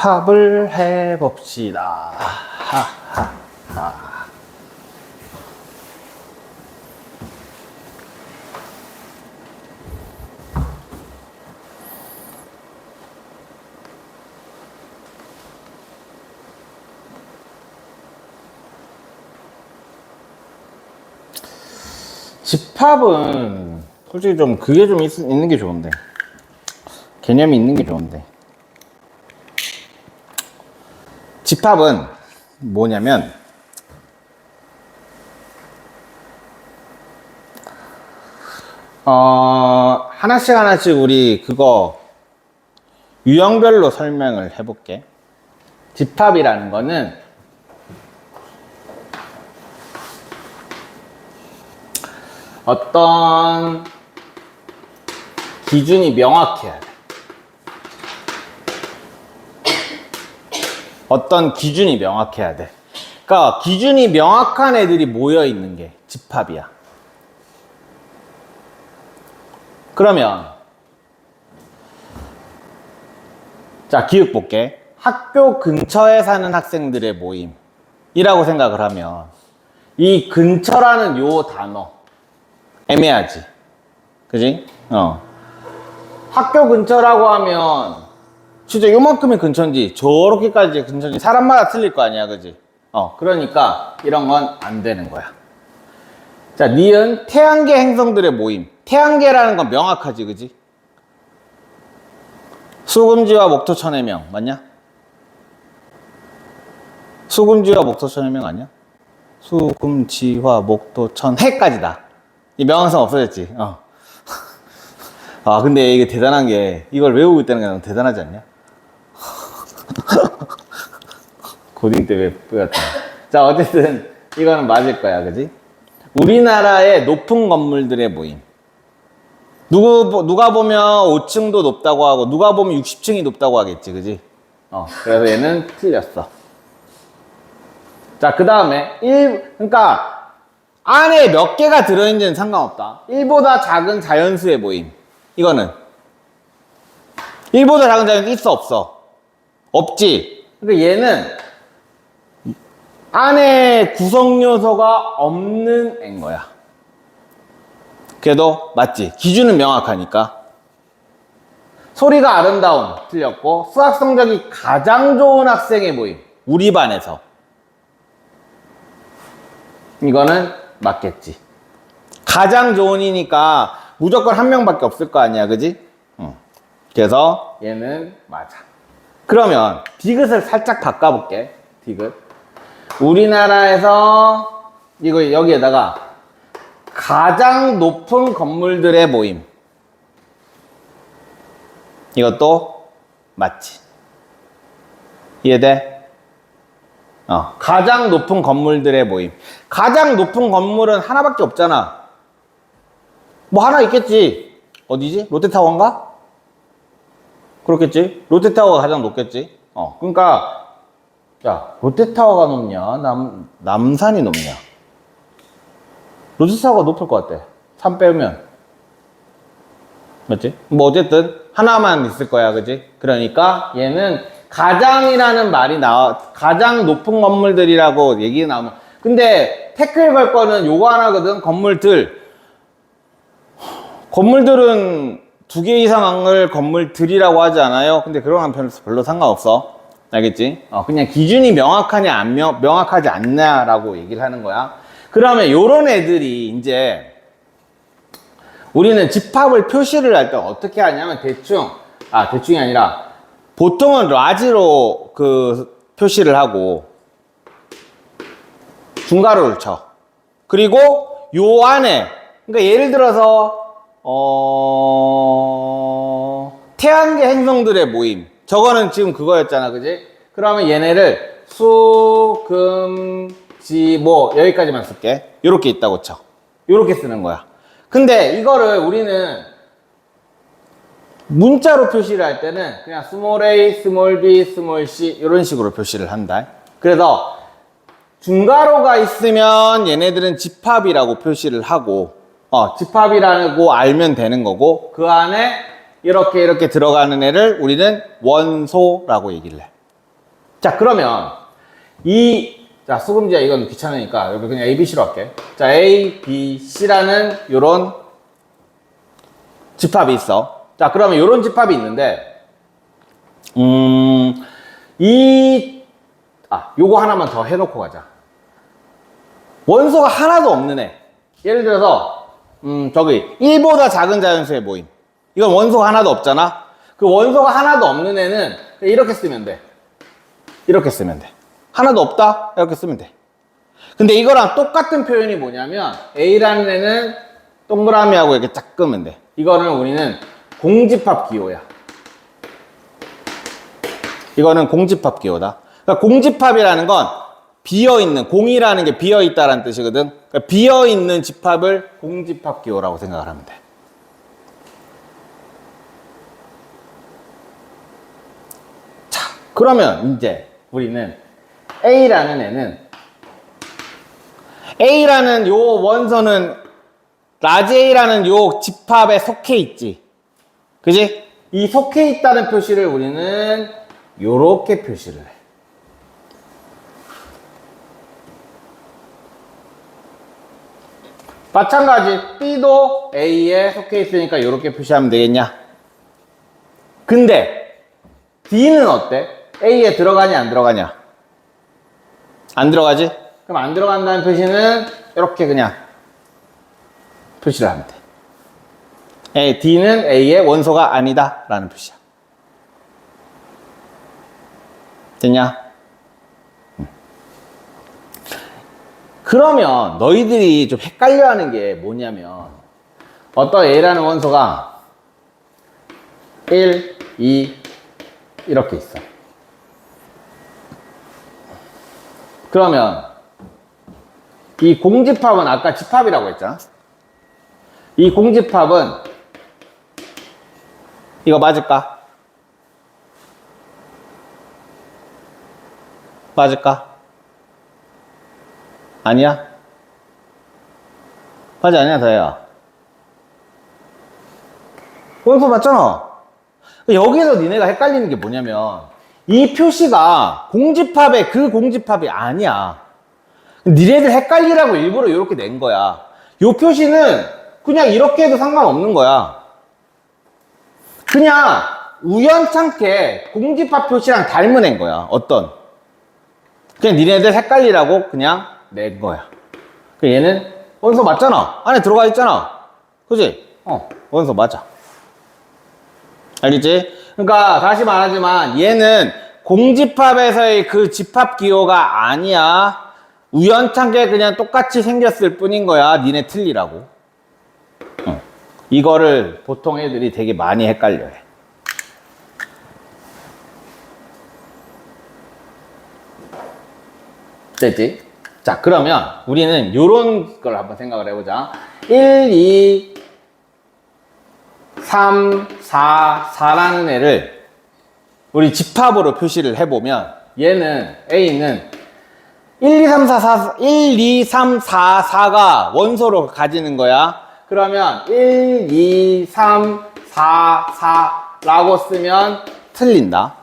집합을 해봅시다. 하하하. 집합은 솔직히 좀 그게 좀 있는 게 좋은데, 개념이 있는 게 좋은데, 집합은 뭐냐면 하나씩 우리 그거 유형별로 설명을 해볼게. 집합이라는 거는 어떤 기준이 명확해야 돼. 어떤 기준이 명확해야 돼. 그러니까 기준이 명확한 애들이 모여 있는 게 집합이야. 그러면 자, 기억 볼게. 학교 근처에 사는 학생들의 모임이라고 생각을 하면 이 근처라는 요 단어 애매하지. 그지? 학교 근처라고 하면 진짜 요만큼이 근처인지 저렇게까지 근처인지 사람마다 틀릴 거 아니야. 그지? 그러니까 이런 건 안 되는 거야. 자, 니은 태양계 행성들의 모임. 태양계라는 건 명확하지. 그지? 수금지와 목토천의 명 맞냐? 수금지와 목토천의 명 아니야? 수금지와 목토천 해까지다. 이 명왕성 없어졌지. 근데 이게 대단한 게 이걸 외우고 있다는 게 너무 대단하지 않냐? 고딩 때 왜 외웠다. 자, 어쨌든 이거는 맞을 거야. 그지? 우리나라의 높은 건물들의 모임. 누가 보면 5층도 높다고 하고 누가 보면 60층이 높다고 하겠지. 그지? 그래서 얘는 틀렸어. 자, 그 다음에 그러니까 안에 몇 개가 들어있는지는 상관없다. 1보다 작은 자연수의 모임. 이거는 1보다 작은 자연수 있어 없어? 없지. 그러니까 얘는 안에 구성 요소가 없는 애인 거야. 그래도 맞지. 기준은 명확하니까. 소리가 아름다운 틀렸고, 수학 성적이 가장 좋은 학생의 모임. 우리 반에서. 이거는 맞겠지. 가장 좋은이니까 무조건 한 명밖에 없을 거 아니야. 그지? 그래서 얘는 맞아. 그러면 디귿을 살짝 바꿔볼게. 디귿. 우리나라에서 이거 여기에다가 가장 높은 건물들의 모임. 이것도 맞지. 이해돼? 가장 높은 건물들의 모임. 가장 높은 건물은 하나밖에 없잖아. 뭐 하나 있겠지. 어디지? 롯데타워인가? 그렇겠지. 롯데타워가 가장 높겠지. 그러니까 야, 롯데타워가 높냐? 남산이 높냐? 롯데타워가 높을 것 같아. 산 빼면. 맞지? 뭐 어쨌든 하나만 있을 거야. 그지? 그러니까 얘는 가장이라는 말이 가장 높은 건물들이라고 얘기 나오면. 근데 태클 걸 거는 요거 하나거든. 건물들은 2개 이상을 건물들이라고 하지 않아요? 근데 그런 건 별로 상관없어. 알겠지? 그냥 기준이 명확하냐 명확하지 않냐라고 얘기를 하는 거야. 그러면 요런 애들이 이제 우리는 집합을 표시를 할 때 어떻게 하냐면 대충이 아니라 보통은 라지로 그 표시를 하고 중괄호를 쳐. 그리고 요 안에 그러니까 예를 들어서 태양계 행성들의 모임. 저거는 지금 그거였잖아. 그지? 그러면 얘네를 수, 금, 지, 뭐 여기까지만 쓸게. 요렇게 있다고 쳐. 요렇게 쓰는 거야. 근데 이거를 우리는 문자로 표시를 할 때는 그냥 스몰 a, 스몰 b, 스몰 c 이런 식으로 표시를 한다. 그래서 중괄호가 있으면 얘네들은 집합이라고 표시를 하고 집합이라고 알면 되는 거고 그 안에 이렇게 들어가는 애를 우리는 원소라고 얘기를 해. 자, 그러면 자, 수금지야 이건 귀찮으니까 여기 그냥 ABC로 할게. 자, A, B, C라는 요런 집합이 있어. 자, 그러면 요런 집합이 있는데, 요거 하나만 더 해놓고 가자. 원소가 하나도 없는 애. 예를 들어서, 저기, 1보다 작은 자연수의 모임. 이건 원소가 하나도 없잖아? 그 원소가 하나도 없는 애는 이렇게 쓰면 돼. 이렇게 쓰면 돼. 하나도 없다? 이렇게 쓰면 돼. 근데 이거랑 똑같은 표현이 뭐냐면, A라는 애는 동그라미하고 이렇게 짝 끄면 돼. 이거는 우리는 공집합 기호야. 이거는 공집합 기호다. 그러니까 공집합이라는 건 비어있는, 공이라는 게 비어있다라는 뜻이거든. 그러니까 비어있는 집합을 공집합 기호라고 생각을 하면 돼. 자, 그러면 이제 우리는 A라는 요 원소는 라지 A라는 요 집합에 속해 있지. 그지? 이 속해 있다는 표시를 우리는 요렇게 표시를 해. 마찬가지 B도 A에 속해 있으니까 요렇게 표시하면 되겠냐? 근데 D는 어때? A에 들어가냐 안 들어가냐? 안 들어가지? 그럼 안 들어간다는 표시는 이렇게 그냥 표시를 하면 돼. D는 A의 원소가 아니다 라는 표시야. 됐냐? 그러면 너희들이 좀 헷갈려 하는 게 뭐냐면 어떤 A라는 원소가 1, 2 이렇게 있어. 그러면 이 공집합은 아까 집합이라고 했잖아. 이 공집합은 이거 맞을까? 맞을까? 아니야? 맞지 아니야 다혜야? 원소 맞잖아. 여기서 니네가 헷갈리는 게 뭐냐면 이 표시가 공집합의 그 공집합이 아니야. 니네들 헷갈리라고 일부러 이렇게 낸 거야. 이 표시는 그냥 이렇게 해도 상관없는 거야. 그냥 우연찮게 공집합 표시랑 닮은 애인 거야. 어떤? 그냥 니네들 헷갈리라고 그냥 낸 거야. 얘는 원소 맞잖아. 안에 들어가 있잖아. 그지? 원소 맞아. 알겠지? 그러니까 다시 말하지만 얘는 공집합에서의 그 집합 기호가 아니야. 우연찮게 그냥 똑같이 생겼을 뿐인 거야. 니네 틀리라고. 이거를 보통 애들이 되게 많이 헷갈려해. 됐지? 자, 그러면 우리는 요런 걸 한번 생각을 해보자. 1, 2, 3, 4, 4라는 애를 우리 집합으로 표시를 해보면 얘는 A는 1, 2, 3, 4, 4, 1, 2, 3, 4, 4가 원소로 가지는 거야. 그러면 1, 2, 3, 4, 4라고 쓰면 틀린다.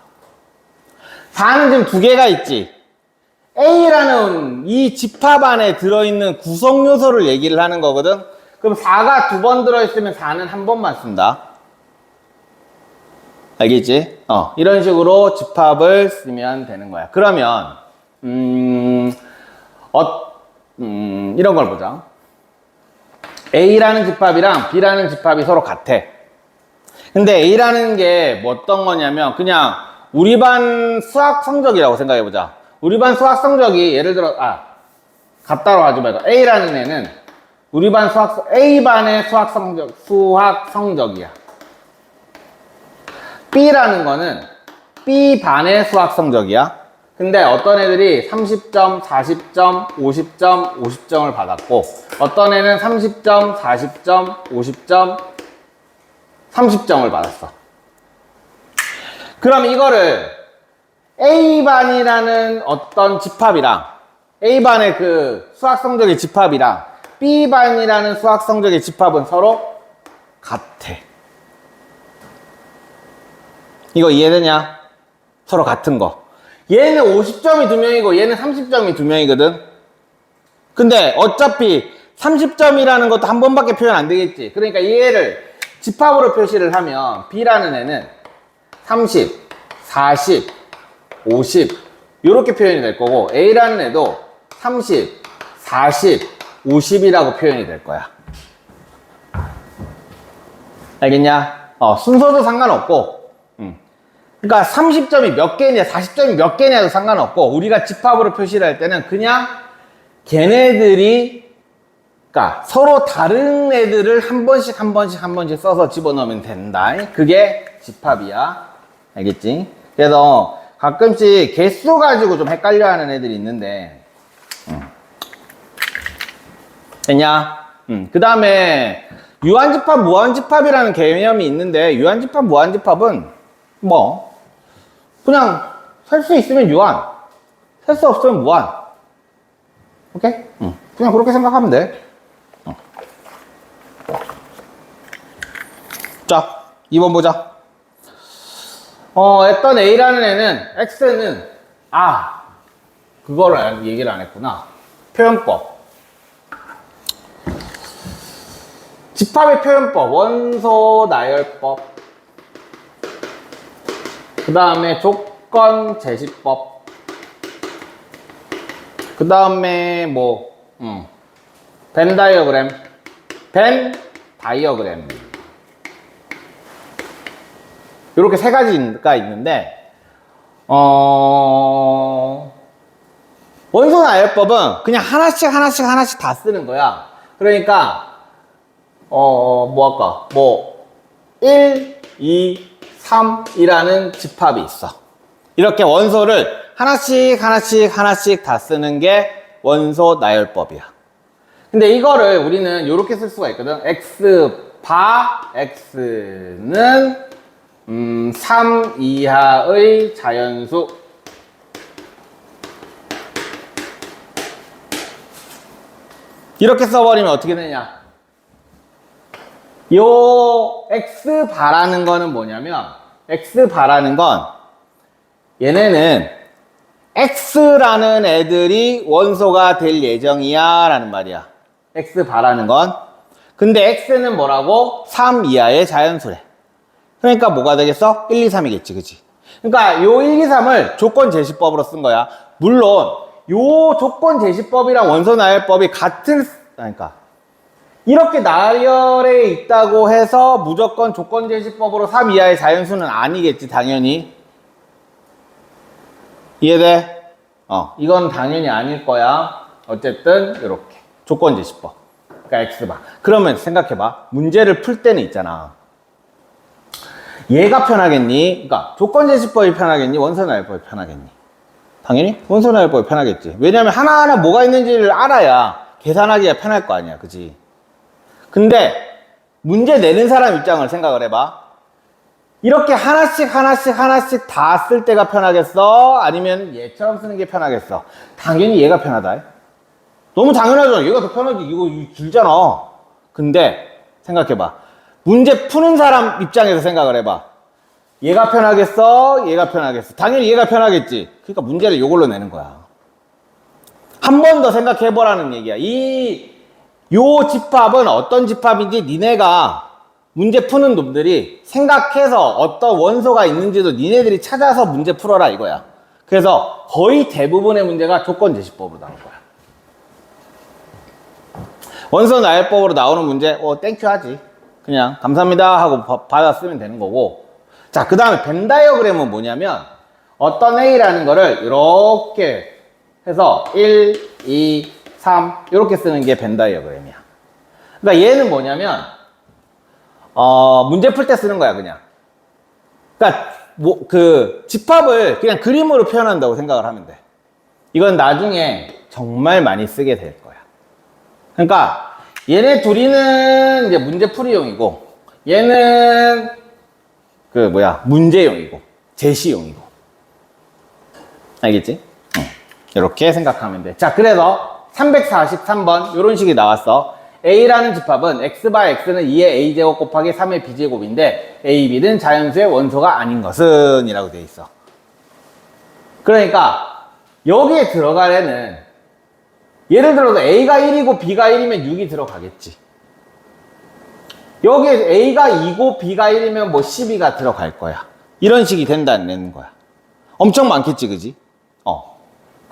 4는 지금 두 개가 있지. A라는 이 집합 안에 들어있는 구성 요소를 얘기를 하는 거거든. 그럼 4가 두 번 들어있으면 4는 한 번만 쓴다. 알겠지? 이런 식으로 집합을 쓰면 되는 거야. 그러면 이런 걸 보자. A라는 집합이랑 B라는 집합이 서로 같아. 근데 A라는 게 뭐 어떤 거냐면 그냥 우리 반 수학 성적이라고 생각해 보자. 우리 반 수학 성적이 예를 들어 같다고 하지 말고 A라는 애는 우리 반 A반의 수학 성적이야. B라는 거는 B반의 수학 성적이야. 근데 어떤 애들이 30점, 40점, 50점, 50점을 받았고 어떤 애는 30점, 40점, 50점, 30점을 받았어. 그럼 이거를 A반이라는 어떤 집합이랑 A반의 그 수학 성적의 집합이랑 B반이라는 수학 성적의 집합은 서로 같아. 이거 이해되냐? 서로 같은 거. 얘는 50점이 2명이고 얘는 30점이 2명이거든. 근데 어차피 30점이라는 것도 한 번밖에 표현 안 되겠지. 그러니까 얘를 집합으로 표시를 하면 B라는 애는 30, 40, 50 이렇게 표현이 될 거고 A라는 애도 30, 40, 50이라고 표현이 될 거야. 알겠냐? 순서도 상관없고 그러니까 30점이 몇 개냐 40점이 몇 개냐도 상관없고 우리가 집합으로 표시를 할 때는 그냥 걔네들이 그러니까 서로 다른 애들을 한 번씩 써서 집어넣으면 된다. 그게 집합이야. 알겠지? 그래서 가끔씩 개수 가지고 좀 헷갈려 하는 애들이 있는데 됐냐? 그 다음에 유한집합, 무한집합이라는 개념이 있는데 유한집합, 무한집합은 뭐 그냥 셀 수 있으면 유한, 셀 수 없으면 무한. 오케이? 그냥 그렇게 생각하면 돼. 자, 2번 보자. 어떤 A라는 애는 X는 그거를 얘기를 안 했구나. 표현법. 집합의 표현법, 원소 나열법. 그 다음에 조건 제시법. 그 다음에 벤 다이어그램. 이렇게 세 가지가 있는데, 원소 나열법은 그냥 하나씩 다 쓰는 거야. 그러니까, 1, 2, 3이라는 집합이 있어. 이렇게 원소를 하나씩 다 쓰는 게 원소 나열법이야. 근데 이거를 우리는 이렇게 쓸 수가 있거든. X는 3 이하의 자연수. 이렇게 써버리면 어떻게 되냐? 요 X바라는 거는 뭐냐면 X바라는 건 얘네는 X라는 애들이 원소가 될 예정이야 라는 말이야. X바라는 건. 근데 X는 뭐라고? 3 이하의 자연수래. 그러니까 뭐가 되겠어? 1, 2, 3이겠지, 그치? 그러니까 요 1, 2, 3을 조건 제시법으로 쓴 거야. 물론 요 조건 제시법이랑 원소 나열법이 그러니까 이렇게 나열에 있다고 해서 무조건 조건 제시법으로 3 이하의 자연수는 아니겠지, 당연히. 이해돼? 이건 당연히 아닐 거야. 어쨌든 이렇게 조건 제시법. 그러니까 X바. 그러면 생각해봐. 문제를 풀 때는 있잖아. 얘가 편하겠니? 그러니까 조건 제시법이 편하겠니? 원소 나열법이 편하겠니? 당연히 원소 나열법이 편하겠지. 왜냐면 하나하나 뭐가 있는지를 알아야 계산하기가 편할 거 아니야, 그치? 근데 문제 내는 사람 입장을 생각을 해봐. 이렇게 하나씩 다 쓸 때가 편하겠어? 아니면 얘처럼 쓰는 게 편하겠어? 당연히 얘가 편하다. 너무 당연하잖아. 얘가 더 편하지. 이거 길잖아. 근데 생각해봐. 문제 푸는 사람 입장에서 생각을 해봐. 얘가 편하겠어? 얘가 편하겠어? 당연히 얘가 편하겠지. 그러니까 문제를 이걸로 내는 거야. 한 번 더 생각해보라는 얘기야. 요 집합은 어떤 집합인지 니네가 문제 푸는 놈들이 생각해서 어떤 원소가 있는지도 니네들이 찾아서 문제 풀어라 이거야. 그래서 거의 대부분의 문제가 조건 제시법으로 나올 거야. 원소 나열법으로 나오는 문제, 땡큐 하지. 그냥 감사합니다 하고 받아 쓰면 되는 거고. 자, 그 다음에 벤 다이어그램은 뭐냐면 어떤 A라는 거를 이렇게 해서 1, 2, 3 이렇게 쓰는 게 벤 다이어그램이야. 그러니까 얘는 뭐냐면 문제 풀 때 쓰는 거야, 그냥. 그러니까 집합을 그냥 그림으로 표현한다고 생각을 하면 돼. 이건 나중에 정말 많이 쓰게 될 거야. 그러니까 얘네 둘이는 이제 문제 풀이용이고 얘는 문제용이고 제시용이고. 알겠지? 이렇게 생각하면 돼. 자, 그래서 343번 이런 식이 나왔어. A라는 집합은 X바 X는 2의 A제곱 곱하기 3의 B제곱인데 A, B는 자연수의 원소가 아닌 것은 이라고 되어 있어. 그러니까 여기에 들어갈 애는 예를 들어서 A가 1이고 B가 1이면 6이 들어가겠지. 여기에 A가 2고 B가 1이면 뭐 12가 들어갈 거야. 이런 식이 된다는 거야. 엄청 많겠지, 그지?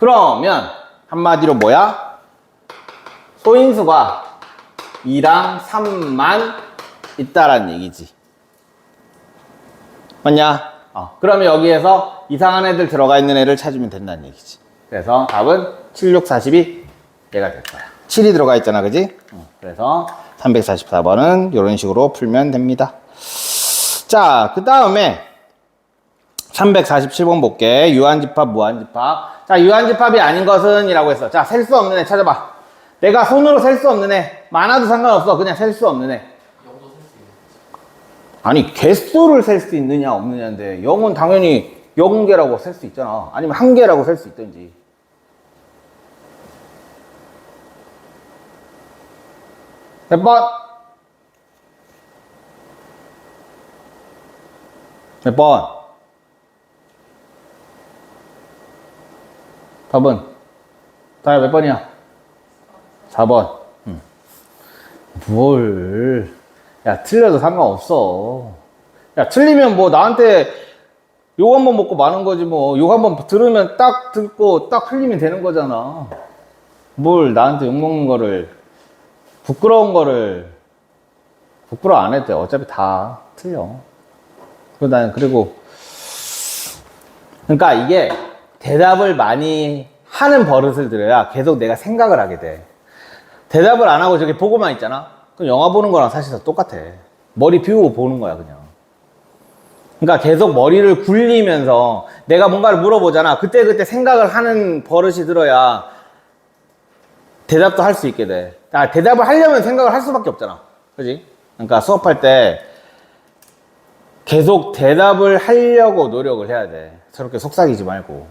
그러면 한마디로 뭐야? 소인수가 2랑 3만 있다란 얘기지. 맞냐? 그러면 여기에서 이상한 애들 들어가 있는 애를 찾으면 된다는 얘기지. 그래서 답은 7, 6, 42 얘가 될 거야. 7이 들어가 있잖아, 그지? 그래서 344번은 이런 식으로 풀면 됩니다. 자, 그 다음에 347번 볼게. 유한집합, 무한집합. 자, 유한집합이 아닌 것은 이라고 했어. 자, 셀 수 없는 애 찾아봐. 내가 손으로 셀 수 없는 애. 많아도 상관없어. 그냥 셀 수 없는 애. 아니, 개수를 셀 수 있느냐 없느냐인데 0은 당연히 0개라고 셀 수 있잖아. 아니면 1개라고 셀 수 있든지. 몇 번? 몇 번? 답은? 다야 몇 번이야? 4번. 뭘. 야, 틀려도 상관없어. 야, 틀리면 뭐 나한테 욕 한 번 먹고 마는 거지 뭐. 욕 한 번 들으면 딱 듣고 딱 틀리면 되는 거잖아. 뭘 나한테 욕 먹는 거를, 부끄러운 거를, 부끄러워 안 해도 돼. 어차피 다 틀려. 그리고, 그러니까 이게 대답을 많이 하는 버릇을 들여야 계속 내가 생각을 하게 돼. 대답을 안 하고 저기 보고만 있잖아? 그럼 영화 보는 거랑 사실 똑같아. 머리 비우고 보는 거야, 그냥. 그러니까 계속 머리를 굴리면서 내가 뭔가를 물어보잖아. 그때그때 생각을 하는 버릇이 들어야 대답도 할 수 있게 돼. 대답을 하려면 생각을 할 수밖에 없잖아. 그지? 그러니까 수업할 때 계속 대답을 하려고 노력을 해야 돼. 저렇게 속삭이지 말고.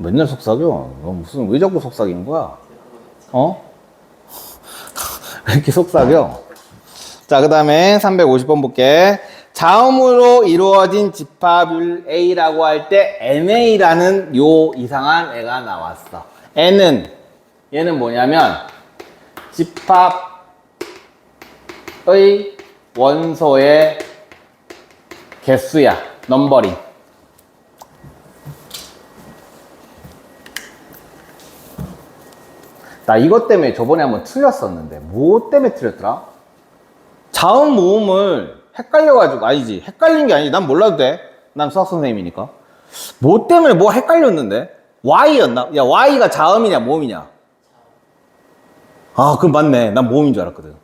맨날 속삭여? 너 왜 자꾸 속삭이는 거야? 왜 이렇게 속삭여? 자, 그 다음에 350번 볼게. 자음으로 이루어진 집합을 A라고 할 때 NA라는 요 이상한 애가 나왔어. N은 얘는 뭐냐면 집합의 원소의 개수야. 넘버링. 나 이것 때문에 저번에 한번 틀렸었는데 뭐 때문에 틀렸더라? 자음 모음을 헷갈려가지고. 아니지, 헷갈린 게 아니지. 난 몰라도 돼. 난 수학 선생님이니까. 뭐 때문에 뭐 헷갈렸는데? Y였나? 야, Y가 자음이냐 모음이냐? 아, 그럼 맞네. 난 모음인 줄 알았거든.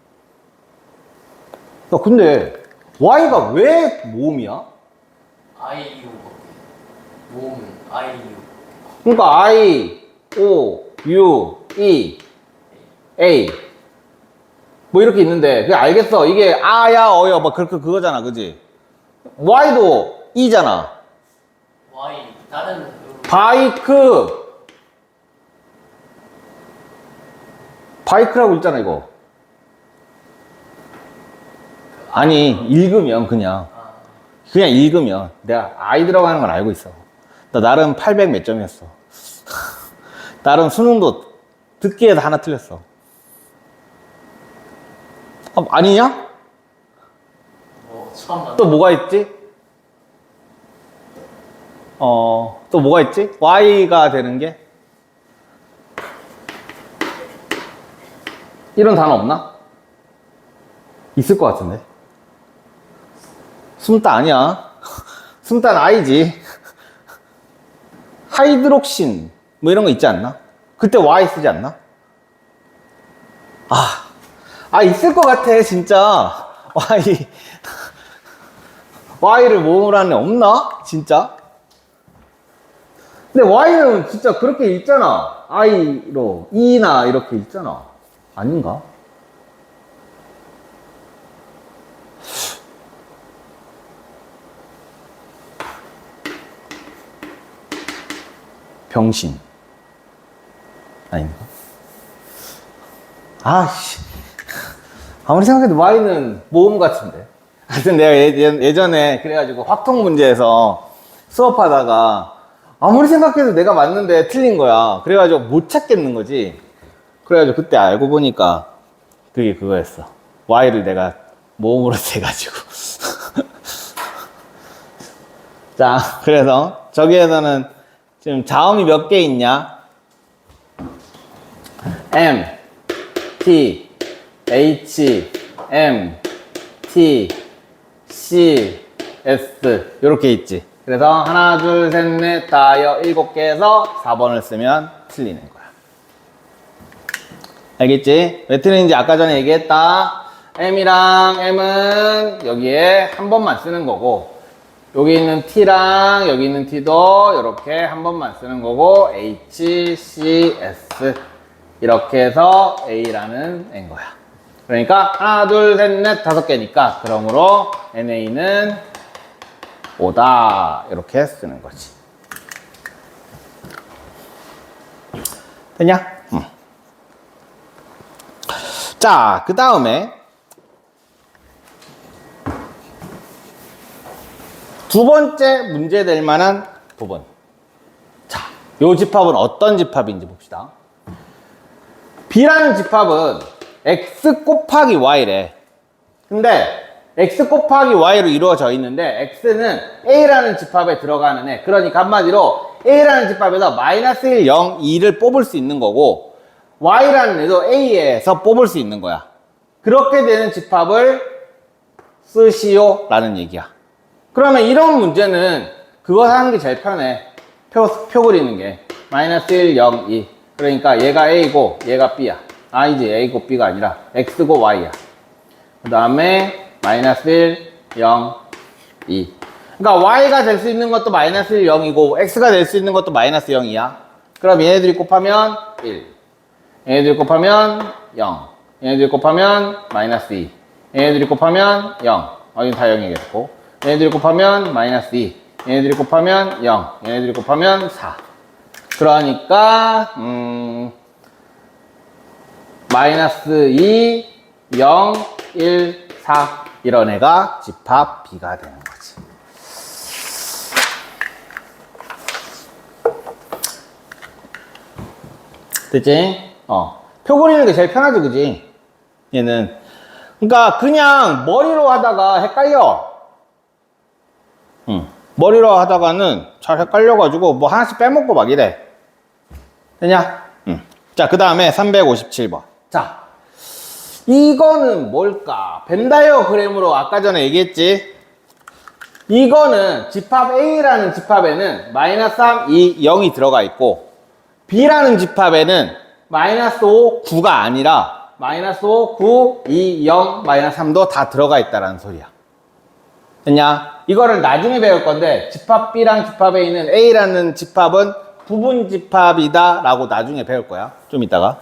야, 근데 Y가 왜 모음이야? IU 모음은 IU. 그러니까 I, O, U, E, A 뭐 이렇게 있는데 그게 알겠어. 이게 아야 어여 막 그거잖아, 그지? Y도 E잖아. Y 다른 바이크라고 있잖아, 이거. 아니, 읽으면 그냥 읽으면 내가 I 들어가는 건 알고 있어. 나 나름 800 몇 점이었어. 나름 수능도 듣기에도 하나 틀렸어. 아니냐? 처음 봤 또 뭐가 있지? 또 뭐가 있지? Y가 되는 게? 이런 단어 없나? 있을 것 같은데. 숨다 아니야. 숨단 I지. 하이드록신 뭐 이런 거 있지 않나? 그때 Y 쓰지 않나? 있을 것 같아, 진짜. Y를 모음으로 하는 애 없나? 진짜? 근데 Y는 진짜 그렇게 읽잖아. I로, E나 이렇게 읽잖아. 아닌가? 병신. 아닌가? 아무리 생각해도 Y는 모음 같은데. 하여튼 내가 예전에 그래가지고 확통 문제에서 수업하다가 아무리 생각해도 내가 맞는데 틀린 거야. 그래가지고 못 찾겠는 거지. 그래가지고 그때 알고 보니까 그게 그거였어. y를 내가 모음으로 세가지고. 자, 그래서 저기에서는 지금 자음이 몇 개 있냐? M, T, H, M, T, C, S 이렇게 있지. 그래서 하나, 둘, 셋, 넷, 다, 여, 7개에서 4번을 쓰면 틀리는 거야. 알겠지? 왜 틀리는지 아까 전에 얘기했다. M이랑 M은 여기에 한 번만 쓰는 거고, 여기 있는 T랑 여기 있는 T도 이렇게 한 번만 쓰는 거고, H, C, S 이렇게 해서 A라는 애인 거야. 그러니까 하나, 둘, 셋, 넷, 5개니까 그러므로 NA는 5다 이렇게 쓰는 거지. 됐냐? 자, 그 다음에 두 번째 문제 될 만한 부분. 자, 요 집합은 어떤 집합인지 봅시다. B라는 집합은 X 곱하기 Y래. 근데 X 곱하기 Y로 이루어져 있는데 X는 A라는 집합에 들어가는 애. 그러니까 한마디로 A라는 집합에서 마이너스 1, 0, 2를 뽑을 수 있는 거고 Y라는 애도 A에서 뽑을 수 있는 거야. 그렇게 되는 집합을 쓰시오 라는 얘기야. 그러면 이런 문제는 그거 하는 게 제일 편해. 표 그리는 게. 마이너스 1, 0, 2. 그러니까 얘가 A고 얘가 B야. 아니지, A고 B가 아니라 X고 Y야. 그 다음에 마이너스 1, 0, 2. 그러니까 Y가 될 수 있는 것도 마이너스 1, 0이고 X가 될 수 있는 것도 마이너스 0이야. 그럼 얘네들이 곱하면 1. 얘네들이 곱하면 0. 얘네들이 곱하면 마이너스 2. 얘네들이 곱하면 0. 여긴 다 0이겠고. 얘네들이 곱하면 마이너스 2. 얘네들이 곱하면 0. 얘네들이 곱하면 4. 그러니까 마이너스 2, 0, 1, 4 이런 애가 집합 B가 되는 거지. 됐지? 표 그리는 게 제일 편하지, 그지? 얘는. 그러니까 그냥 머리로 하다가 헷갈려. 머리로 하다가는 잘 헷갈려가지고 뭐 하나씩 빼먹고 막 이래. 되냐? 자, 그 다음에 357번. 자, 이거는 뭘까? 벤다이어그램으로 아까 전에 얘기했지? 이거는 집합 A라는 집합에는 마이너스 3, 2, 0이 들어가 있고 B라는 집합에는 마이너스 5, 9가 아니라 마이너스 5, 9, 2, 0, 마이너스 3도 다 들어가 있다라는 소리야. 됐냐? 이거를 나중에 배울 건데 집합 B랑 집합 A는 A라는 집합은 부분 집합이다 라고 나중에 배울 거야. 좀 이따가.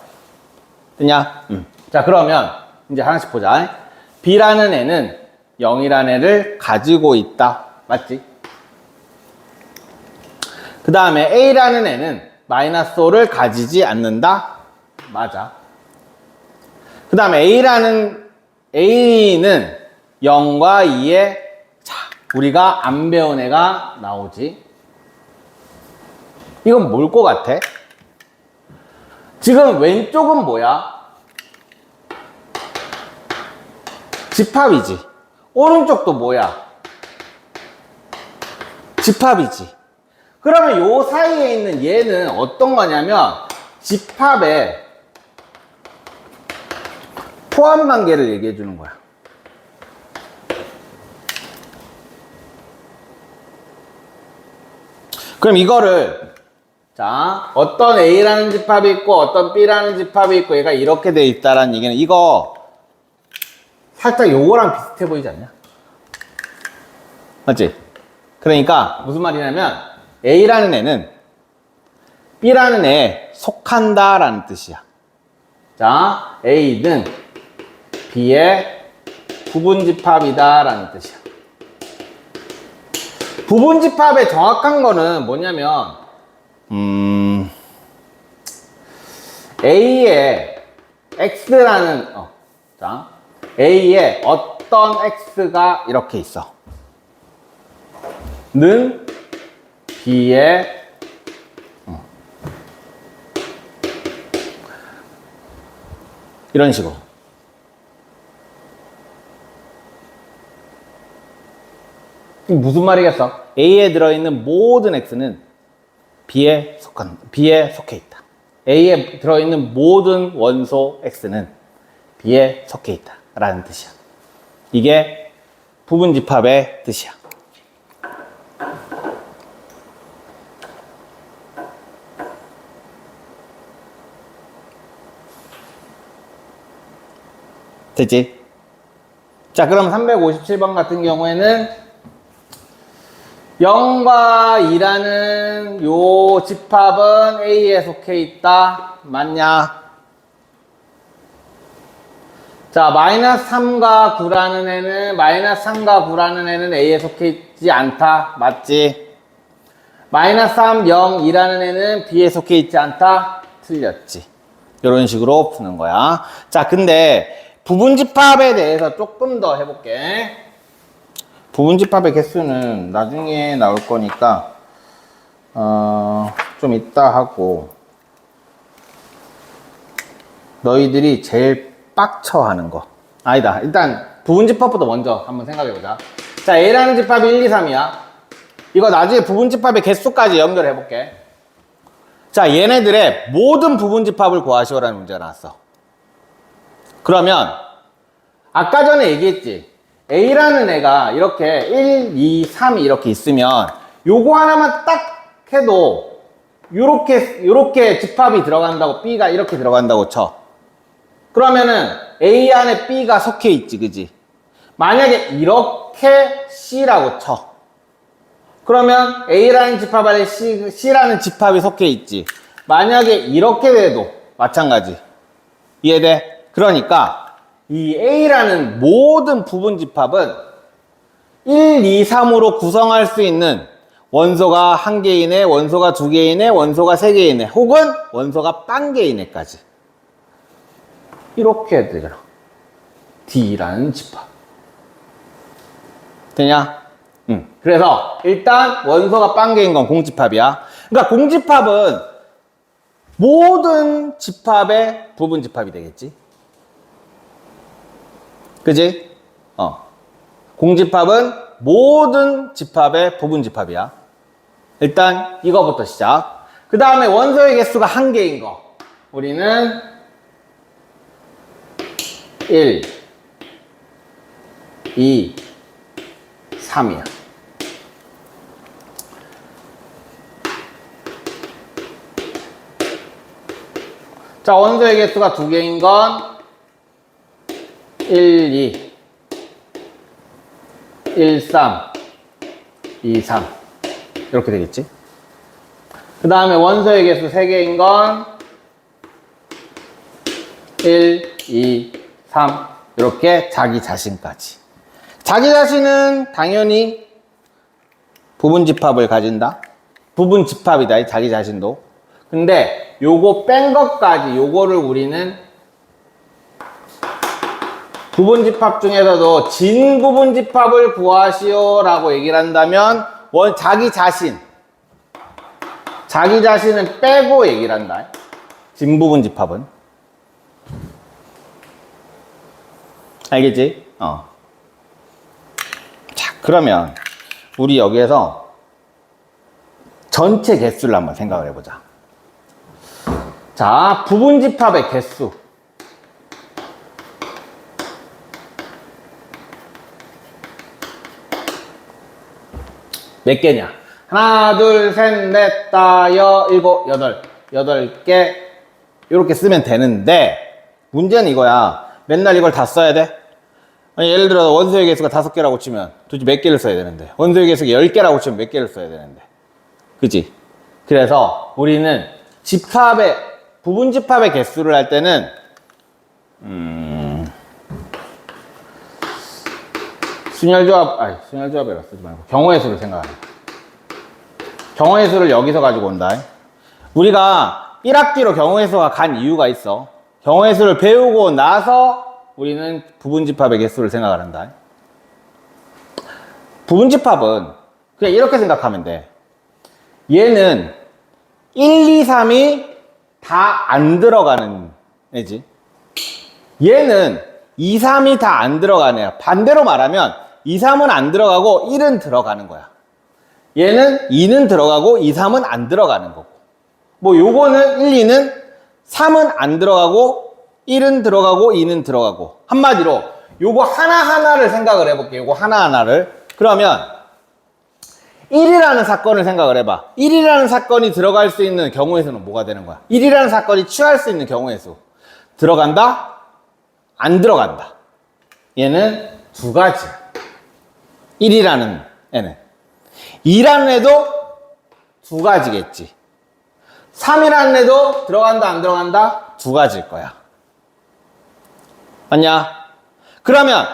됐냐? 자, 그러면 이제 하나씩 보자. B라는 애는 0이라는 애를 가지고 있다. 맞지? 그 다음에 A라는 애는 마이너스 5를 가지지 않는다. 맞아. 그 다음에 A는 0과 2에 자, 우리가 안 배운 애가 나오지. 이건 뭘 것 같아? 지금 왼쪽은 뭐야? 집합이지. 오른쪽도 뭐야? 집합이지. 그러면 요 사이에 있는 얘는 어떤 거냐면 집합의 포함 관계를 얘기해 주는 거야. 그럼 이거를 자, 어떤 A라는 집합이 있고 어떤 B라는 집합이 있고 얘가 이렇게 돼 있다라는 얘기는 이거 살짝 요거랑 비슷해 보이지 않냐? 맞지? 그러니까 무슨 말이냐면 A라는 애는 B라는 애에 속한다라는 뜻이야. 자, A는 B의 부분집합이다라는 뜻이야. 부분집합의 정확한 거는 뭐냐면 A에 X라는 자, A에 어떤 X가 이렇게 있어. 는 B의 이런 식으로. 무슨 말이겠어? A에 들어있는 모든 X는 B에 속해 있다. A에 들어있는 모든 원소 X는 B에 속해 있다. 라는 뜻이야. 이게 부분집합의 뜻이야. 됐지? 자, 그럼 357번 같은 경우에는 0과 2라는 요 집합은 A에 속해 있다. 맞냐? 자, 마이너스 3과 9라는 애는, 마이너스 3과 9라는 애는 A에 속해 있지 않다. 맞지? 마이너스 3, 0, 2라는 애는 B에 속해 있지 않다. 틀렸지. 이런 식으로 푸는 거야. 자, 근데 부분집합에 대해서 조금 더 해볼게. 부분집합의 개수는 나중에 나올 거니까 좀 이따 하고, 너희들이 제일 빡쳐 하는 거. 아니다. 일단 부분집합부터 먼저 한번 생각해보자. 자, A라는 집합이 1, 2, 3이야. 이거 나중에 부분집합의 개수까지 연결해 볼게. 자, 얘네들의 모든 부분집합을 구하시오라는 문제가 나왔어. 그러면 아까 전에 얘기했지. A라는 애가 이렇게 1, 2, 3이 이렇게 있으면 요거 하나만 딱 해도 요렇게 집합이 들어간다고, B가 이렇게 들어간다고 쳐. 그러면은 A 안에 B가 속해 있지, 그지? 만약에 이렇게 C라고 쳐. 그러면 A라는 집합 안에 C라는 집합이 속해 있지. 만약에 이렇게 돼도 마찬가지. 이해돼? 그러니까 이 A라는 모든 부분집합은 1, 2, 3으로 구성할 수 있는 원소가 1개이네, 원소가 2개이네, 원소가 3개이네, 혹은 원소가 0개이네까지. 이렇게 되잖아. D라는 집합. 되냐? 그래서 일단 원소가 0개인 건 공집합이야. 그러니까 공집합은 모든 집합의 부분집합이 되겠지. 그지? 공집합은 모든 집합의 부분집합이야. 일단 이거부터 시작. 그 다음에 원소의 개수가 1개인 거. 우리는 1, 2, 3이야. 자, 원소의 개수가 2개인 건 1, 2, 1, 3, 2, 3 이렇게 되겠지. 그 다음에 원소의 개수 3개인 건 1, 2, 3 이렇게 자기 자신까지. 자기 자신은 당연히 부분집합을 가진다. 부분집합이다, 자기 자신도. 근데 요거 뺀 것까지, 요거를 우리는 부분집합 중에서도 진부분집합을 구하시오 라고 얘기를 한다면 자기 자신은 빼고 얘기를 한다. 진부분집합은. 알겠지? 자, 그러면 우리 여기에서 전체 개수를 한번 생각을 해보자. 자, 부분집합의 개수. 몇 개냐? 하나, 둘, 셋, 넷, 다, 여, 일곱, 여덟 개. 이렇게 쓰면 되는데, 문제는 이거야. 맨날 이걸 다 써야 돼? 아니, 예를 들어 원소의 개수가 5개라고 치면 도대체 몇 개를 써야 되는데, 원소의 개수가 10개라고 치면 몇 개를 써야 되는데. 그치? 그래서 우리는 부분집합의 개수를 할 때는 순열조합이라 쓰지 말고 경우의 수를 생각하자. 경우의 수를 여기서 가지고 온다. 우리가 1학기로 경우의 수가 간 이유가 있어. 경우의 수를 배우고 나서 우리는 부분집합의 개수를 생각을 한다. 부분집합은 그냥 이렇게 생각하면 돼. 얘는 1, 2, 3이 다 안 들어가는 애지. 얘는 2, 3이 다 안 들어가네요. 반대로 말하면 2, 3은 안 들어가고 1은 들어가는 거야. 얘는 2는 들어가고 2, 3은 안 들어가는 거고. 뭐 요거는 1, 2는 3은 안 들어가고 1은 들어가고 2는 들어가고. 한마디로 요거 하나하나를 생각을 해볼게요. 요거 하나하나를. 그러면 1이라는 사건을 생각을 해봐. 1이라는 사건이 들어갈 수 있는 경우의 수는 뭐가 되는 거야? 1이라는 사건이 취할 수 있는 경우의 수. 들어간다? 안 들어간다. 얘는 두 가지. 1이라는 애는. 2라는 애도 두 가지겠지. 3이라는 애도 들어간다, 안 들어간다? 두 가지일 거야. 맞냐? 그러면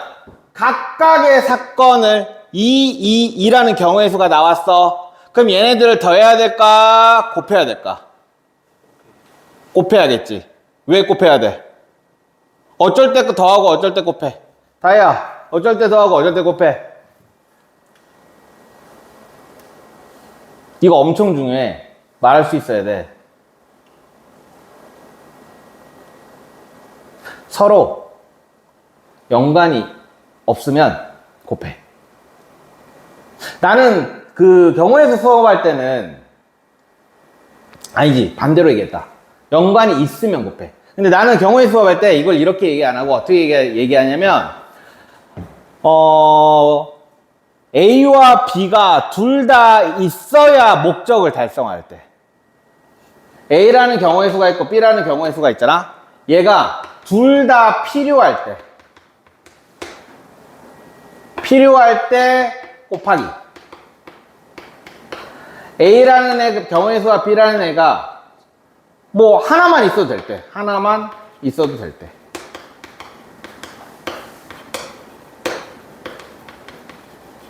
각각의 사건을 2라는 경우의 수가 나왔어. 그럼 얘네들을 더해야 될까? 곱해야 될까? 곱해야겠지. 왜 곱해야 돼? 어쩔 때 더하고 어쩔 때 곱해. 다혜야, 어쩔 때 더하고 어쩔 때 곱해. 이거 엄청 중요해. 말할 수 있어야 돼. 서로 연관이 없으면 곱해. 나는 그 경우에서 수업할 때는 아니지, 반대로 얘기했다. 연관이 있으면 곱해. 근데 나는 경우의 수업할 때 이걸 이렇게 얘기 안 하고 어떻게 얘기하냐면 A와 B가 둘 다 있어야 목적을 달성할 때, A라는 경우의 수가 있고 B라는 경우의 수가 있잖아. 얘가 둘 다 필요할 때 곱하기. A라는 경우의 수와 B라는 애가 뭐 하나만 있어도 될 때, 하나만 있어도 될 때,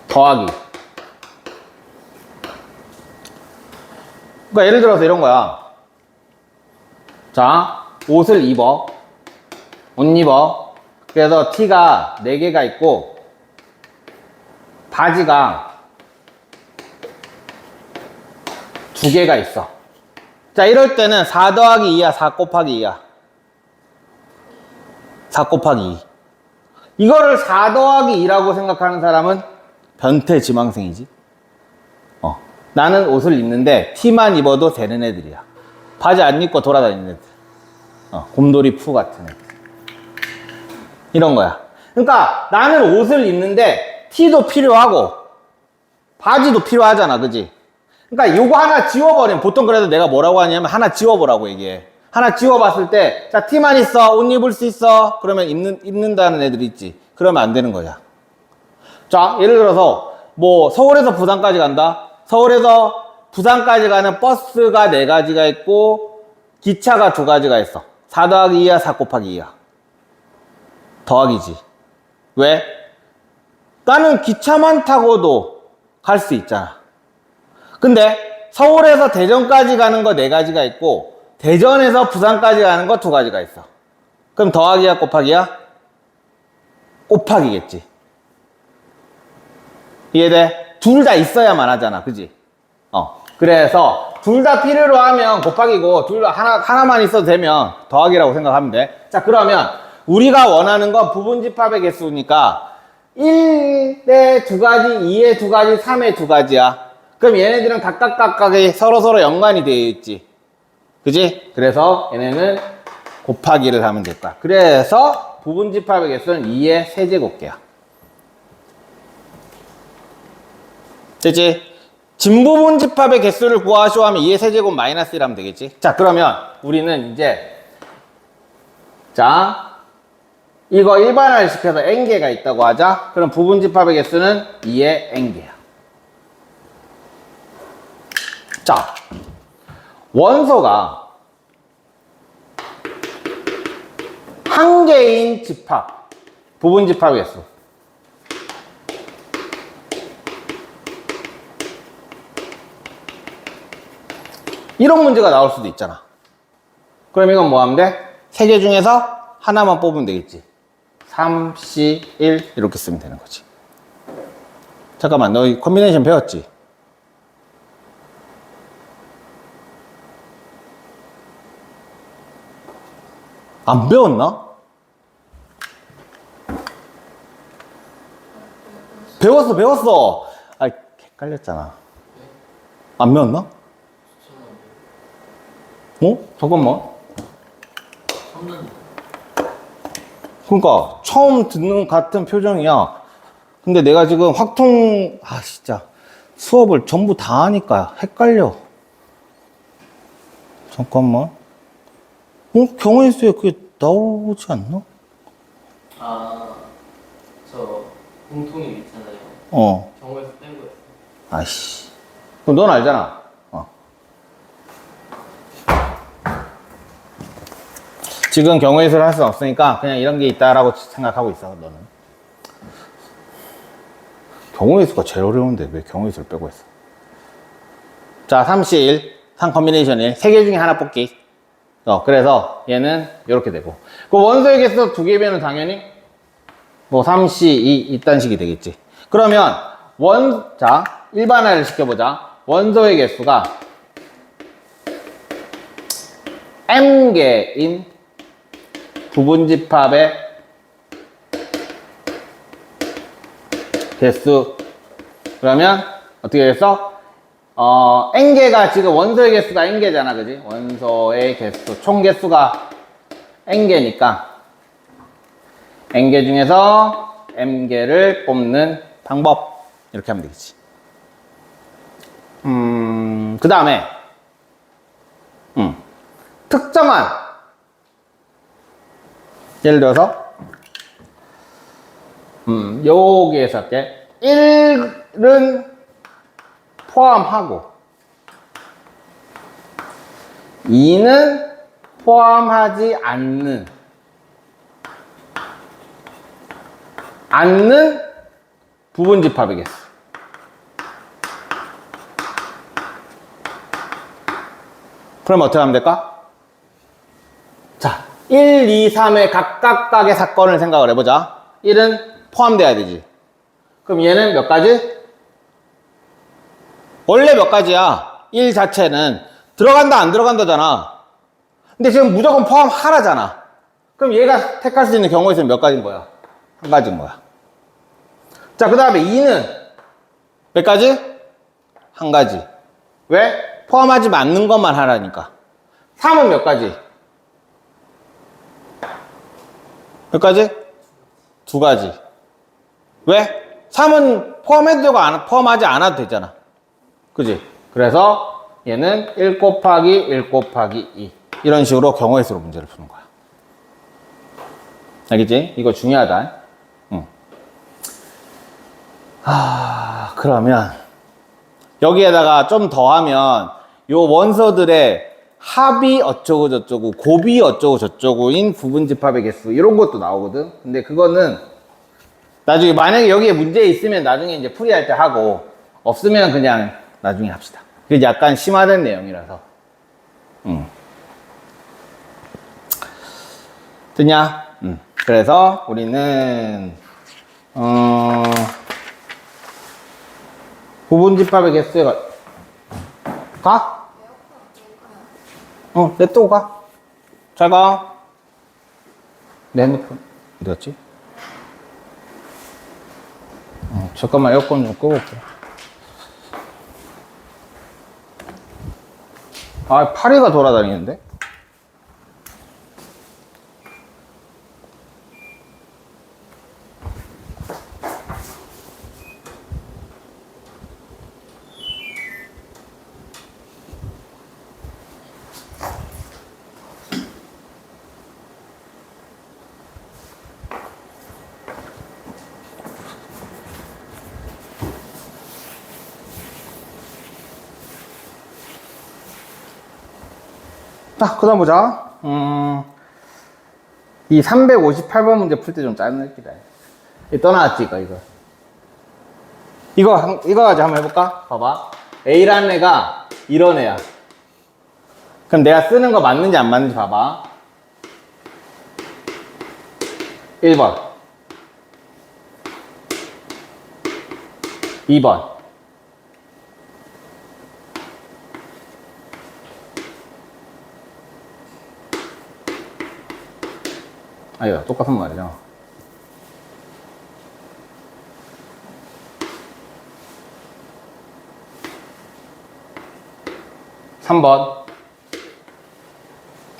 더하기. 그러니까 예를 들어서 이런 거야. 자, 옷을 입어. 옷 입어. 그래서 T가 4개가 있고 바지가 2개가 있어. 자, 이럴 때는 4 더하기 2야, 4 곱하기 2야. 4 곱하기 2. 이거를 4 더하기 2라고 생각하는 사람은 변태 지망생이지. 나는 옷을 입는데 T만 입어도 되는 애들이야. 바지 안 입고 돌아다니는 애들. 곰돌이 푸 같은 애들. 이런 거야. 그러니까 나는 옷을 입는데 T도 필요하고 바지도 필요하잖아, 그지? 그러니까 요거 하나 지워버리면, 보통 그래도 내가 뭐라고 하냐면 하나 지워보라고 얘기해. 하나 지워봤을 때, 자, T만 있어, 옷 입을 수 있어. 그러면 입는다는 애들이 있지. 그러면 안 되는 거야. 자, 예를 들어서 뭐 서울에서 부산까지 간다. 서울에서 부산까지 가는 버스가 4가지가 있고 기차가 2가지가 있어. 4 더하기 2야, 4 곱하기 2야. 더하기지. 왜? 나는 기차만 타고도 갈 수 있잖아. 근데 서울에서 대전까지 가는 거 4가지가 있고 대전에서 부산까지 가는 거 2가지가 있어. 그럼 더하기야, 곱하기야? 곱하기겠지. 이해돼? 둘 다 있어야만 하잖아, 그지? 그래서 둘 다 필요로 하면 곱하기고, 둘 다 하나만 있어도 되면 더하기라고 생각하면 돼. 자, 그러면 우리가 원하는 건 부분집합의 개수니까 1에 2가지, 2에 2가지, 3에 2가지야. 그럼 얘네들은 각각이 서로 연관이 되어 있지. 그지? 그래서 얘네는 곱하기를 하면 됐다. 그래서 부분집합의 개수는 2의 세제곱계야. 됐지? 진부분집합의 개수를 구하시오 하면 2의 세제곱 마이너스 1 하면 되겠지? 자, 그러면 우리는 이제, 자, 이거 일반화를 시켜서 n개가 있다고 하자. 그럼 부분집합의 개수는 2의 n개야. 자, 원소가 한 개인 집합, 부분집합의 개수. 이런 문제가 나올 수도 있잖아. 그럼 이건 뭐 하면 돼? 3개 중에서 하나만 뽑으면 되겠지. 3, C, 1 이렇게 쓰면 되는 거지. 잠깐만, 너 콤비네이션 배웠지? 안 배웠나? 배웠어. 아, 헷갈렸잖아. 안 배웠나? 어? 잠깐만. 쳤는데. 그러니까 처음 듣는 같은 표정이야. 근데 내가 지금 진짜 수업을 전부 다 하니까 헷갈려. 잠깐만. 경우의 수에 그게 나오지 않나? 아, 저 공통이 있잖아요. 경우에서 뺀 거예요. 아이씨. 그럼 넌 알잖아. 지금 경우의 수를 할 수 없으니까 그냥 이런 게 있다라고 생각하고 있어, 너는. 경우의 수가 제일 어려운데 왜 경우의 수를 빼고 했어? 자, 3C1, 3 컨비네이션 1, 3개 중에 하나 뽑기. 그래서 얘는 이렇게 되고. 그 원소의 개수 2개면 당연히 뭐 3C2 이딴 식이 되겠지. 그러면 자, 일반화를 시켜보자. 원소의 개수가 M개인 부분집합의 개수. 그러면 어떻게 됐어? N개가 지금 원소의 개수가 N개잖아, 그지? 원소의 개수, 총 개수가 N개니까 N개 중에서 M개를 뽑는 방법. 이렇게 하면 되겠지. 그 다음에 특정한, 예를 들어서 여기에서 할게. 1은 포함하고 2는 포함하지 않는 부분집합이겠어. 그럼 어떻게 하면 될까? 자, 1, 2, 3의 각각의 사건을 생각을 해보자. 1은 포함돼야 되지. 그럼 얘는 몇 가지? 원래 몇 가지야? 1 자체는 들어간다 안 들어간다잖아. 근데 지금 무조건 포함하라잖아. 그럼 얘가 택할 수 있는 경우의 수는 몇 가지인 거야? 한 가지인 거야. 자, 그 다음에 2는 몇 가지? 한 가지. 왜? 포함하지 않는 것만 하라니까. 3은 몇 가지? 몇 가지? 2가지. 왜? 3은 포함해도 되고 포함하지 않아도 되잖아. 그지? 그래서 얘는 1 곱하기 1 곱하기 2. 이런 식으로 경우의 수로 문제를 푸는 거야. 알겠지? 이거 중요하다. 응. 그러면 여기에다가 좀 더하면 요 원소들의 합이 어쩌고 저쩌고 곱이 어쩌고 저쩌고인 부분집합의 개수 이런 것도 나오거든. 근데 그거는 나중에 만약에 여기에 문제 있으면 나중에 이제 풀이할 때 하고 없으면 그냥 나중에 합시다. 그게 약간 심화된 내용이라서. 됐냐? 그래서 우리는 부분집합의 개수가 가? 냅두고 가. 잘 가. 내 핸드폰 어디 갔지? 잠깐만 에어컨 좀 끄고 올게. 파리가 돌아다니는데? 자, 그 다음 보자. 이 358번 문제 풀 때 좀 짜증냈기다. 떠나왔지, 이거. 이거 가지고 한번 해볼까? 봐봐. A라는 애가 이런 애야. 그럼 내가 쓰는 거 맞는지 안 맞는지 봐봐. 1번. 2번. 아니다, 똑같은 말이죠. 3번.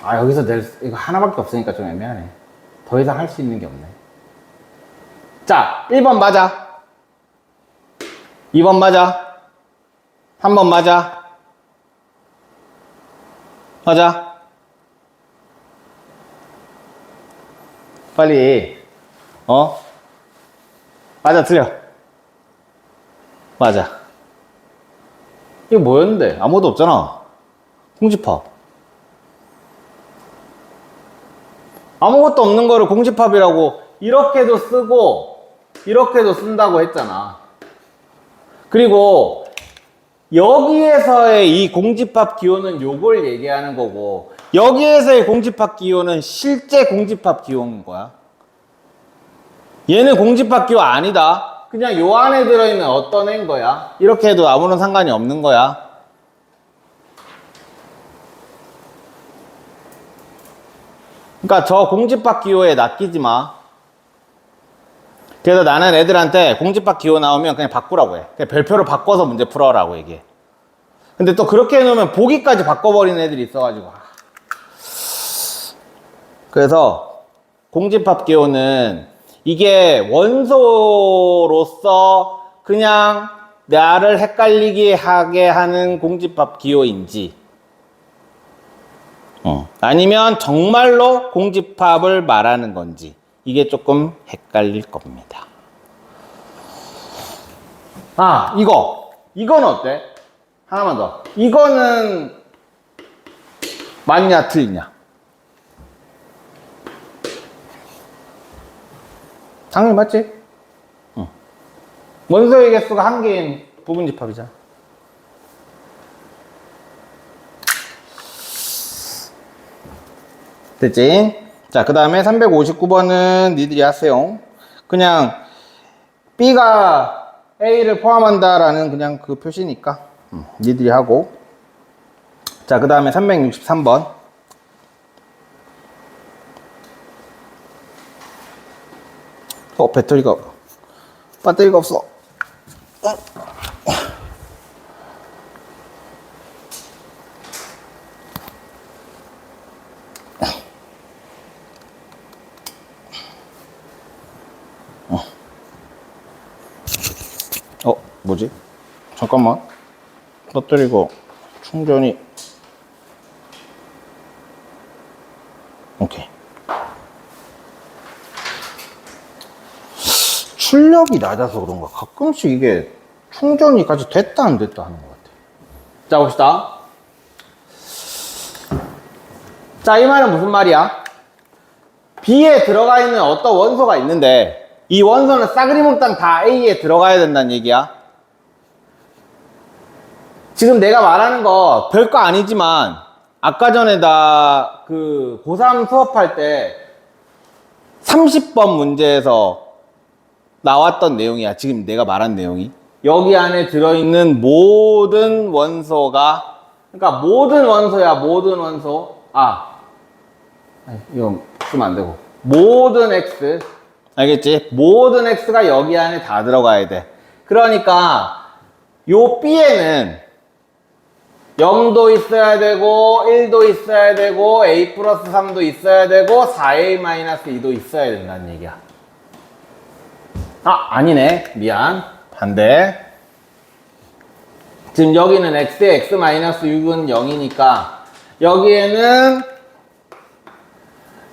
아, 여기서 이거 하나밖에 없으니까 좀 애매하네. 더 이상 할 수 있는 게 없네. 자, 1번 맞아. 2번 맞아. 3번 맞아. 맞아. 빨리. 맞아, 틀려. 맞아. 이거 뭐였는데? 아무것도 없잖아. 공집합. 아무것도 없는 거를 공집합이라고 이렇게도 쓰고 이렇게도 쓴다고 했잖아. 그리고 여기에서의 이 공집합 기호는 요걸 얘기하는 거고, 여기에서의 공집합 기호는 실제 공집합 기호인 거야. 얘는 공집합 기호 아니다. 그냥 요 안에 들어있는 어떤 애인 거야. 이렇게 해도 아무런 상관이 없는 거야. 그러니까 저 공집합 기호에 낚이지 마. 그래서 나는 애들한테 공집합 기호 나오면 그냥 바꾸라고 해. 그냥 별표를 바꿔서 문제 풀어라고 얘기해. 근데 또 그렇게 해놓으면 보기까지 바꿔버리는 애들이 있어가지고. 그래서 공집합 기호는 이게 원소로서 그냥 나를 헷갈리게 하게 하는 공집합 기호인지, 아니면 정말로 공집합을 말하는 건지, 이게 조금 헷갈릴 겁니다. 아, 이건 어때? 하나만 더. 이거는 맞냐 틀리냐? 당연히 맞지? 원소의 개수가 한 개인 부분집합이잖아. 됐지? 자, 그 다음에 359번은 니들이 하세요. 그냥 B가 A를 포함한다라는 그냥 그 표시니까 니들이 하고. 자, 그 다음에 363번. 배터리가 없어. 뭐지? 잠깐만. 배터리가 충전이. 오케이. 출력이 낮아서 그런가? 가끔씩 이게 충전이 까지 됐다 안 됐다 하는 것 같아. 자, 봅시다. 자, 이 말은 무슨 말이야? B에 들어가 있는 어떤 원소가 있는데 이 원소는 싸그리 몽땅 다 A에 들어가야 된다는 얘기야. 지금 내가 말하는 거 별거 아니지만 아까 전에 나 그 고3 수업할 때 30번 문제에서 나왔던 내용이야. 지금 내가 말한 내용이. 여기 안에 들어있는 모든 원소가, 그러니까 모든 원소야. 모든 원소. 이거 쓰면 안 되고. 모든 X. 알겠지? 모든 X가 여기 안에 다 들어가야 돼. 그러니까 요 B에는 0도 있어야 되고 1도 있어야 되고 A 플러스 3도 있어야 되고 4A 마이너스 2도 있어야 된다는 얘기야. 아니네. 미안. 반대. 지금 여기는 X에 X 마이너스 6은 0이니까 여기에는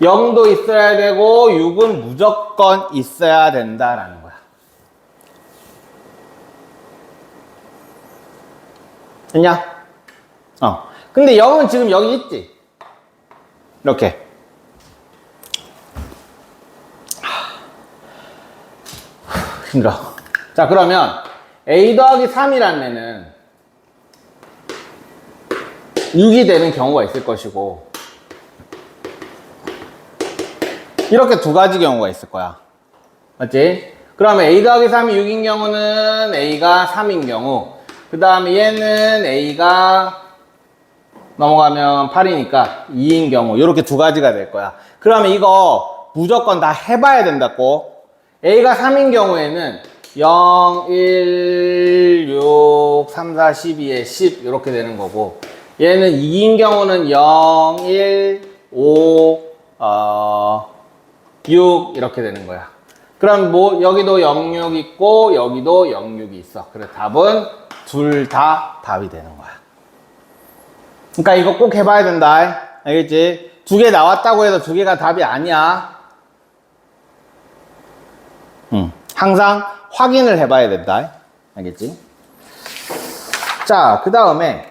0도 있어야 되고 6은 무조건 있어야 된다라는 거야. 됐냐? 근데 0은 지금 여기 있지? 이렇게. 힘들어. 자, 그러면 A 더하기 3이라는 애는 6이 되는 경우가 있을 것이고, 이렇게 두 가지 경우가 있을 거야. 맞지? 그러면 A 더하기 3이 6인 경우는 A가 3인 경우, 그 다음에 얘는 A가 넘어가면 8이니까 2인 경우, 이렇게 두 가지가 될 거야. 그러면 이거 무조건 다 해봐야 된다고. A가 3인 경우에는 0, 1, 6, 3, 4, 12에 10 이렇게 되는 거고, 얘는 2인 경우는 0, 1, 5, 6 이렇게 되는 거야. 그럼 뭐 여기도 06 있고 여기도 06이 있어. 그래 답은 둘 다 답이 되는 거야. 그러니까 이거 꼭 해봐야 된다. 알겠지? 두 개 나왔다고 해서 두 개가 답이 아니야. 항상 확인을 해봐야 된다. 알겠지? 자, 그 다음에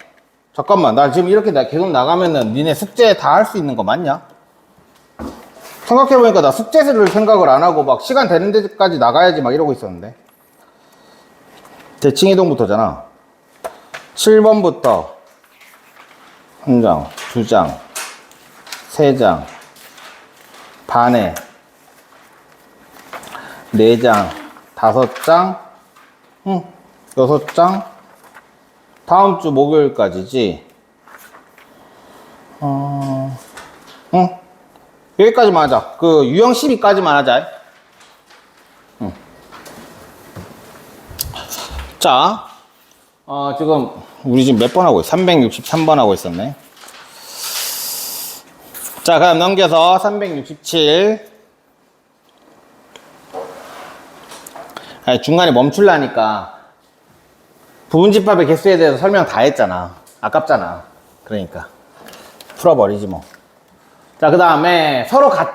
잠깐만, 나 지금 이렇게 계속 나가면은 니네 숙제 다 할 수 있는 거 맞냐? 생각해보니까 나 숙제를 생각을 안 하고 막 시간 되는 데까지 나가야지 막 이러고 있었는데. 대칭 이동부터잖아. 7번부터 1장, 2장, 3장, 반에 4장, 5장, 6장, 다음 주 목요일까지지. 여기까지만 하자. 그 유형 12까지만 하자. 자, 지금 우리 지금 몇 번 하고 있어? 363번 하고 있었네. 자, 그럼 넘겨서 367. 아니, 중간에 멈출라니까. 부분집합의 개수에 대해서 설명 다 했잖아. 아깝잖아. 그러니까 풀어버리지 뭐. 자, 그 다음에 서로 같은